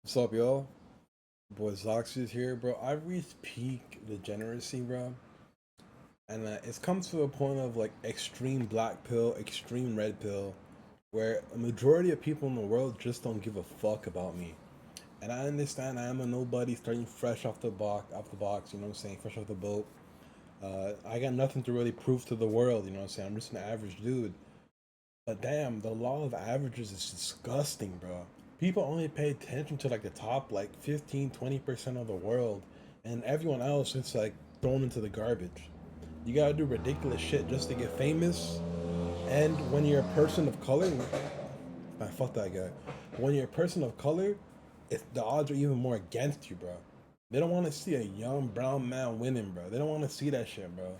What's up, yo? Boy, Zhoxius here, bro. I've reached peak degeneracy, bro. And it's come to a point of like extreme black pill, extreme red pill, where a majority of people in the world just don't give a fuck about me. And I understand I am a nobody starting fresh off the box, you know what I'm saying? Fresh off the boat. I got nothing to really prove to the world, you know what I'm saying? I'm just an average dude. But damn, the law of averages is disgusting, bro. People only pay attention to like the top like 15, 20% of the world, and everyone else is like thrown into the garbage. You gotta do ridiculous shit just to get famous. And when you're a person of color, man, fuck that guy. When you're a person of color, the odds are even more against you, bro. They don't want to see a young brown man winning, bro. They don't want to see that shit, bro.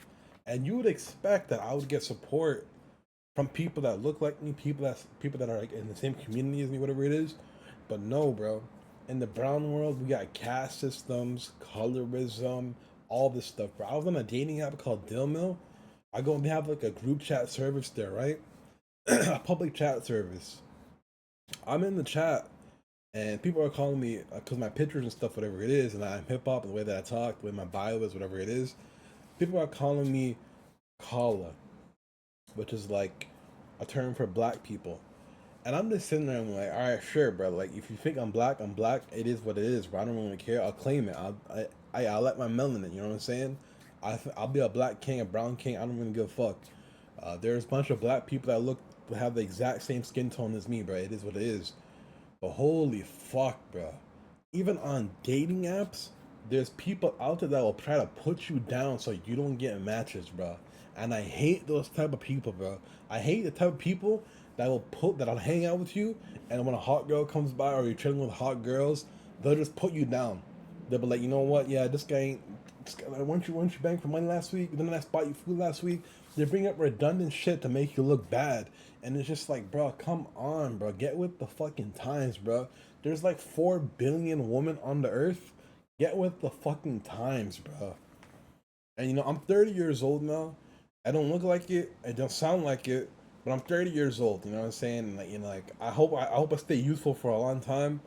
And you would expect that I would get support from people that look like me, people that are like in the same community as me, whatever it is. But no, bro. In the brown world, we got caste systems, colorism, all this stuff, bro. I was on a dating app called Dillmill. I go and they have like a group chat service there, right? A public chat service. I'm in the chat, and people are calling me because my pictures and stuff, whatever it is, and I'm hip hop, and the way that I talk, the way my bio is, whatever it is. People are calling me Kala, which is like a term for black people. And I'm just sitting there and I'm like, all right, sure, bro. Like, if you think I'm black, I'm black. It is what it is, bro. I don't really care. I'll claim it. I'll let my melanin. You know what I'm saying? I'll be a black king, a brown king. I don't really give a fuck. There's a bunch of black people that have the exact same skin tone as me, bro. It is what it is. But holy fuck, bro. Even on dating apps, there's people out there that will try to put you down so you don't get matches, bro. And I hate those type of people, bro. I hate the type of people that'll hang out with you, and when a hot girl comes by or you're chilling with hot girls, they'll just put you down. They'll be like, you know what? Yeah, this guy ain't. This guy, like, weren't you bang for money last week? Didn't I spot you food last week? They bring up redundant shit to make you look bad, and it's just like, bro, come on, bro, get with the fucking times, bro. There's like 4 billion women on the earth. Get with the fucking times, bro. And I'm 30 years old now. I don't look like it. I don't sound like it. But I'm 30 years old. You know what I'm saying? And like, I hope I stay youthful for a long time.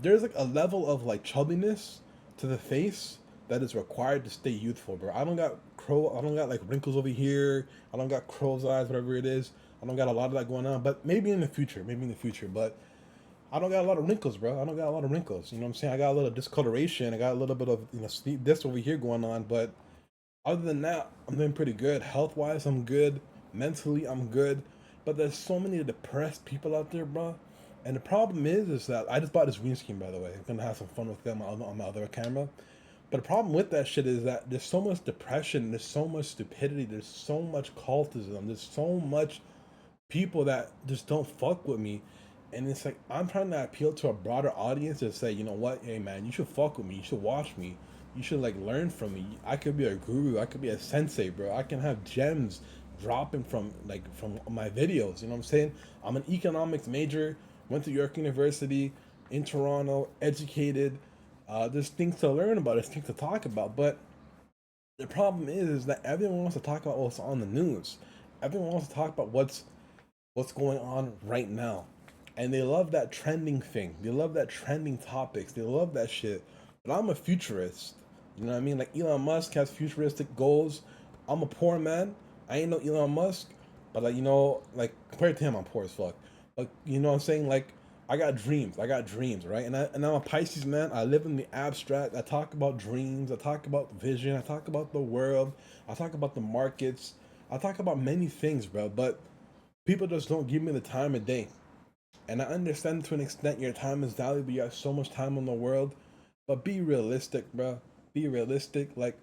There's like a level of like chubbiness to the face that is required to stay youthful, bro. I don't got like wrinkles over here. I don't got crow's eyes, whatever it is. I don't got a lot of that going on. But maybe in the future, But I don't got a lot of wrinkles, bro. I don't got a lot of wrinkles. You know what I'm saying? I got a little discoloration. I got a little bit of this over here going on, but other than that, I'm doing pretty good. Health wise, I'm good. Mentally, I'm good. But there's so many depressed people out there, bro. And the problem is that I just bought this green screen, by the way. I'm gonna have some fun with them on my other camera. But the problem with that shit is that there's so much depression, there's so much stupidity, there's so much cultism, there's so much people that just don't fuck with me. And it's like I'm trying to appeal to a broader audience and say, you know what, hey man, you should fuck with me, you should watch me, you should like learn from me. I could be a guru, I could be a sensei, bro. I can have gems dropping from my videos. You know what I'm saying? I'm an economics major, went to York University in Toronto, educated. There's things to learn about, there's things to talk about, but the problem is that everyone wants to talk about what's on the news. Everyone wants to talk about what's going on right now. And they love that trending thing. They love that trending topics. They love that shit. But I'm a futurist. You know what I mean? Like Elon Musk has futuristic goals. I'm a poor man. I ain't no Elon Musk. But like, like compared to him, I'm poor as fuck. But you know what I'm saying? Like I got dreams. I got dreams, right? And I'm a Pisces man. I live in the abstract. I talk about dreams. I talk about vision. I talk about the world. I talk about the markets. I talk about many things, bro. But people just don't give me the time of day. And I understand to an extent your time is valuable. You have so much time in the world, but be realistic, bro. Be realistic. Like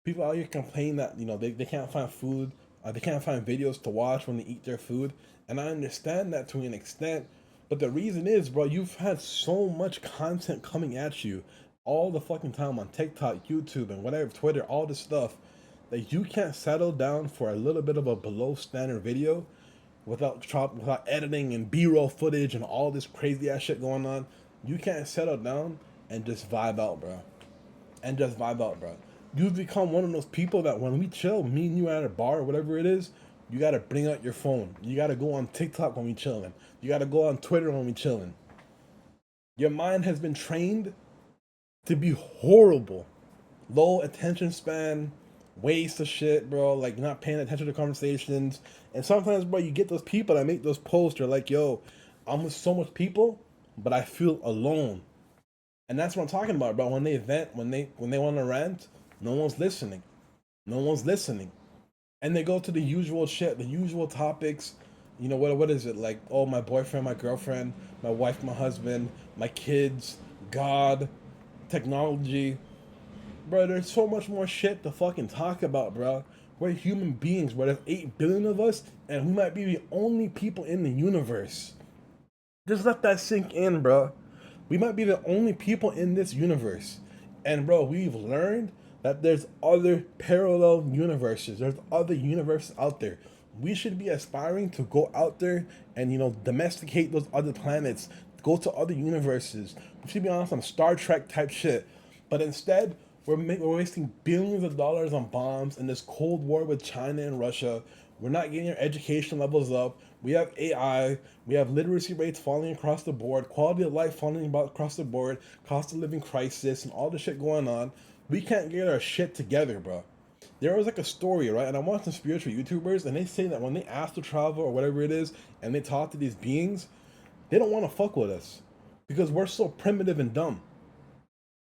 people out here complain that they can't find food, they can't find videos to watch when they eat their food, and I understand that to an extent. But the reason is, bro, you've had so much content coming at you all the fucking time on TikTok, YouTube, and whatever, Twitter, all this stuff, that you can't settle down for a little bit of a below standard video without editing and B-roll footage and all this crazy ass shit going on. You can't settle down and just vibe out, bro. And just vibe out, bro. You've become one of those people that when we chill, me and you at a bar or whatever it is, you gotta bring out your phone. You gotta go on TikTok when we chilling. You gotta go on Twitter when we chilling. Your mind has been trained to be horrible. Low attention span, waste of shit, bro. Like not paying attention to conversations. And sometimes, bro, you get those people that make those posts. They're like, yo, I'm with so much people, but I feel alone. And that's what I'm talking about, bro. When they vent, when they want to rant, no one's listening. No one's listening. And they go to the usual shit, the usual topics. You know what is it like? Oh, my boyfriend, my girlfriend, my wife, my husband, my kids, God, technology. Bro, there's so much more shit to fucking talk about, bro. We're human beings, bro. There's 8 billion of us, and we might be the only people in the universe. Just let that sink in, bro. We might be the only people in this universe. And, bro, we've learned that there's other parallel universes. There's other universes out there. We should be aspiring to go out there and, domesticate those other planets, go to other universes. We should be on some Star Trek type shit. But instead, we're wasting billions of dollars on bombs in this Cold War with China and Russia. We're not getting our education levels up. We have AI. We have literacy rates falling across the board, quality of life falling across the board, cost of living crisis, and all the shit going on. We can't get our shit together, bro. There was like a story, right? And I'm watching spiritual YouTubers, and they say that when they ask to travel or whatever it is, and they talk to these beings, they don't want to fuck with us because we're so primitive and dumb.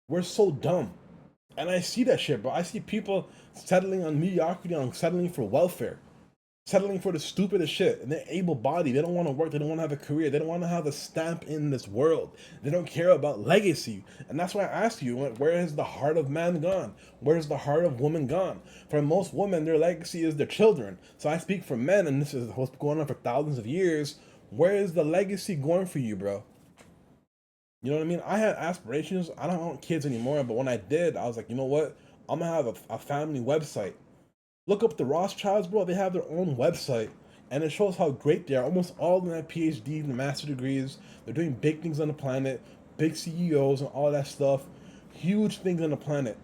We're so dumb. And I see that shit, bro. I see people settling on mediocrity, on settling for welfare, settling for the stupidest shit. And they're able bodied. They don't want to work. They don't want to have a career. They don't want to have a stamp in this world. They don't care about legacy. And that's why I ask you, where is the heart of man gone? Where is the heart of woman gone? For most women, their legacy is their children. So I speak for men, and this is what's going on for thousands of years. Where is the legacy going for you, bro? You know what I mean? I had aspirations. I don't want kids anymore, but when I did, I was like, you know what? I'm gonna have a family website. Look up the Rothschilds, bro. They have their own website, and it shows how great they are. Almost all of them have PhDs and master degrees. They're doing big things on the planet, big CEOs and all that stuff, huge things on the planet.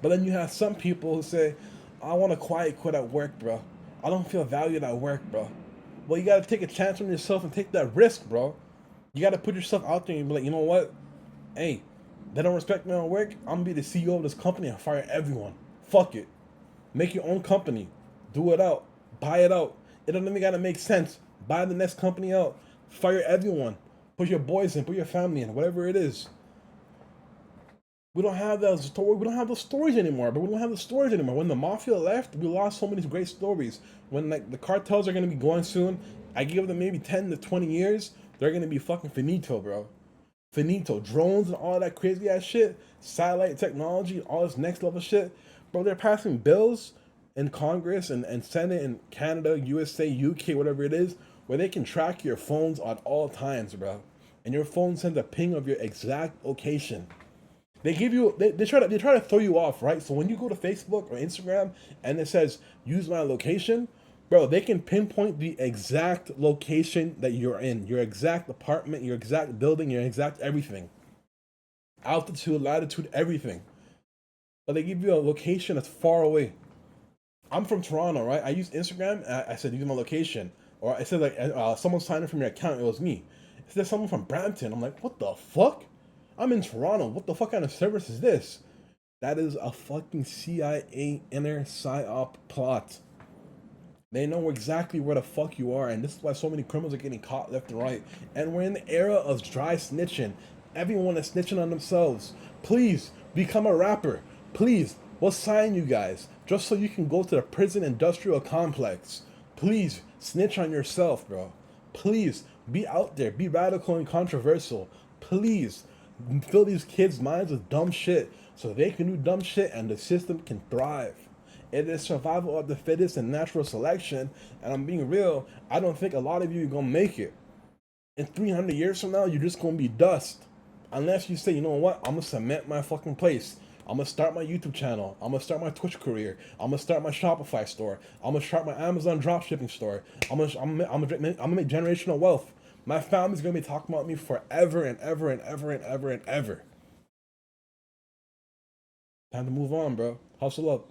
But then you have some people who say, I want to quiet quit at work, bro. I don't feel valued at work, bro. Well, you gotta take a chance on yourself and take that risk, bro. You gotta put yourself out there and be like, you know what? Hey, they don't respect me at work. I'm gonna be the CEO of this company and fire everyone. Fuck it. Make your own company. Do it out. Buy it out. It don't even gotta make sense. Buy the next company out. Fire everyone. Put your boys in. Put your family in. Whatever it is. We don't have those stories. We don't have those stories anymore. But we don't have the stories anymore. When the mafia left, we lost so many great stories. When like the cartels are gonna be going soon, I give them maybe 10 to 20 years. They're gonna be fucking finito, bro. Finito. Drones and all that crazy ass shit. Satellite technology, all this next level shit. Bro, they're passing bills in Congress and Senate in Canada, USA, UK, whatever it is, where they can track your phones at all times, bro. And your phone sends a ping of your exact location. They give you they try to throw you off, right? So when you go to Facebook or Instagram and it says use my location, bro, they can pinpoint the exact location that you're in, your exact apartment, your exact building, your exact everything. Altitude, latitude, everything. But they give you a location that's far away. I'm from Toronto, right? I use Instagram. I said use my location, or I said like someone signed in from your account. It was me. It said someone from Brampton. I'm like, what the fuck? I'm in Toronto. What the fuck kind of service is this? That is a fucking CIA inner psyop plot. They know exactly where the fuck you are, and this is why so many criminals are getting caught left and right. And we're in the era of dry snitching. Everyone is snitching on themselves. Please become a rapper. Please, we'll sign you guys just so you can go to the prison industrial complex. Please snitch on yourself, bro. Please be out there, be radical and controversial. Please fill these kids' minds with dumb shit so they can do dumb shit and the system can thrive. It is survival of the fittest and natural selection. And I'm being real, I don't think a lot of you are gonna make it. In 300 years from now, you're just gonna be dust. Unless you say, you know what, I'm gonna cement my fucking place. I'm gonna start my YouTube channel. I'm gonna start my Twitch career. I'm gonna start my Shopify store. I'm gonna start my Amazon dropshipping store. I'm gonna make generational wealth. My family's gonna be talking about me forever and ever and ever and ever and ever. Time to move on, bro. Hustle up.